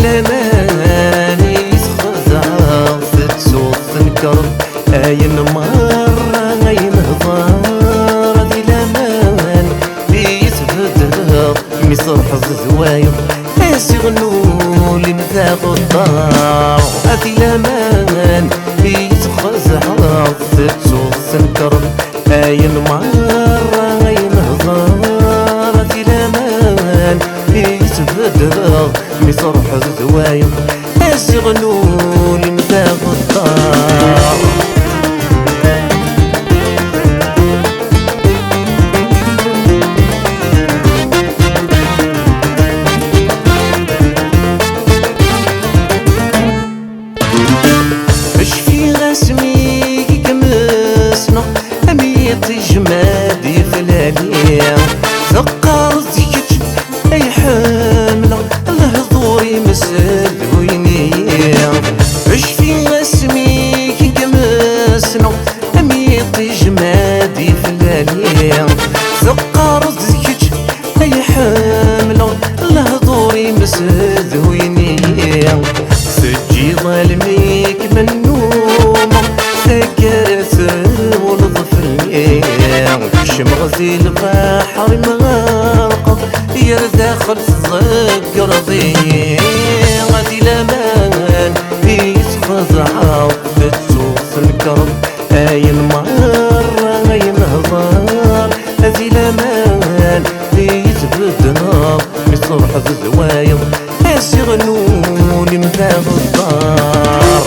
لمان يتخزع تتسوط تنكر أين مرة أين هضار ذي لمان يتبدر مصرح الزواير يغنوا لي مذاق الدار ذي لمان يتخزع تتسوط تنكر أين مرة أين هضار ذي لمان يتبدر مصرح الزواير يغنوا لي مذاق الدار جمادي فلالية ثقار زيج أي حاملة الهضور يمسل وينية عش في اسمي كي قمسنا أميطي جمادي فلالية ثقار زيج أي حاملة الهضور يمسل وينية سجي ظالميك من نومة سكرت والظفل شمغزي البحر مغرقة يرداخل الزق رضي غادي لمان يتفزع بتسوس الكرم أين مرة أين هضار غادي لمان يتبدنا مصرح الزواير يغنوا لي مذاق الدار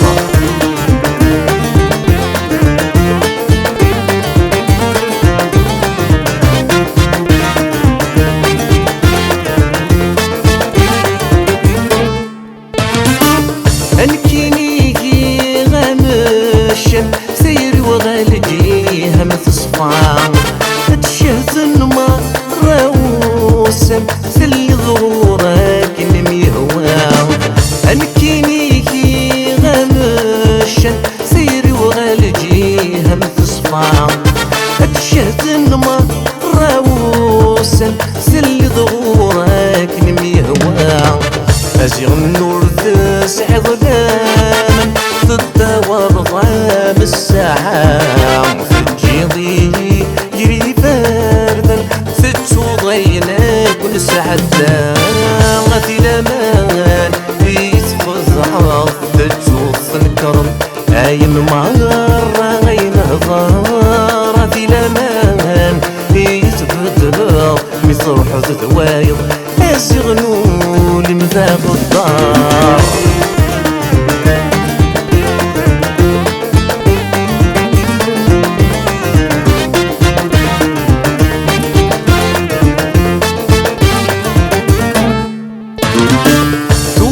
انكينيكي غامشن سير وغالجي هم تصفى تشهزن ما روسم سلي ظهورك نمي هوا انكينيكي غامشن سير وغالجي هم تصفى تشهزن ما روسم سلي ظهورك نمي هوا أزيغ النور تسعي ظلاما تدور ظلام الساعة تجيضي يري فردا فتو ضينا كل ساعة غادي لمان يتفزع فتو تنكر أين مرة أين هضار غادي لمان يتبدل مصرح الزواير يغنوا لي مذاق الدار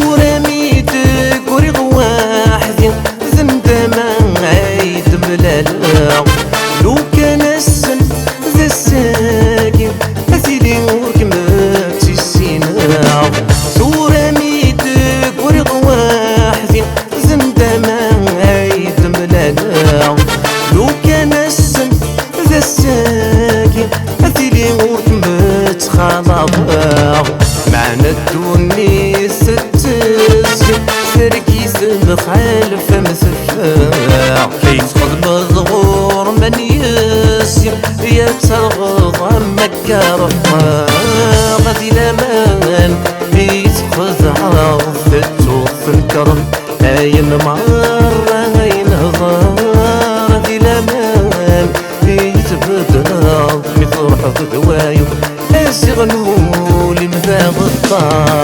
تورميتك وريغ واحد زندما عيد بلالا لو كان السن ذا الساكن أثيلي وكمات السينا تورميتك وريغ واحد زندما عيد بلالا لو كان السن ذا الساكن أثيلي وكمات خلاص معنا الدوني ستزين سركي سبخالف مسفاع كيتخذ مظهور من يسير يترغض مكارفا غادي لمان يتخزع فتوف الكرم أين مرة أين هضار غادي لمان يتبدل مطرح الدواير يغنوا لي مذاق الدار